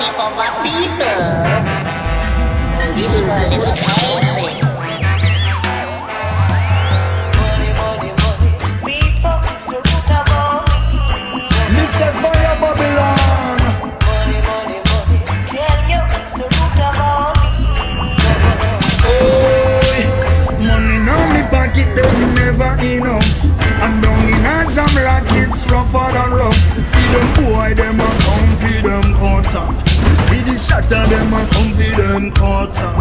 money for my people. This world is crazy. Money, money, money. People is the root of all evil. Mr. Fire Babylon. Money, money, money. Tell you it's the root of all evil. Oh, money now me pocket them never enough. And down in a jam rockets rougher than rough. See them boy them a come for them quarter. See the shatter them a come for them quarter.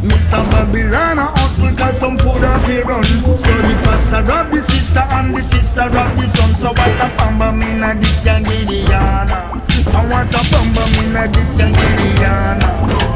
Mr. Babylon a hustle cause some food a fi run. So the pastor rob the sister and the sister rob the son. So what's a bamba me na this young Gideana? So what's a bamba me na this young Gideana?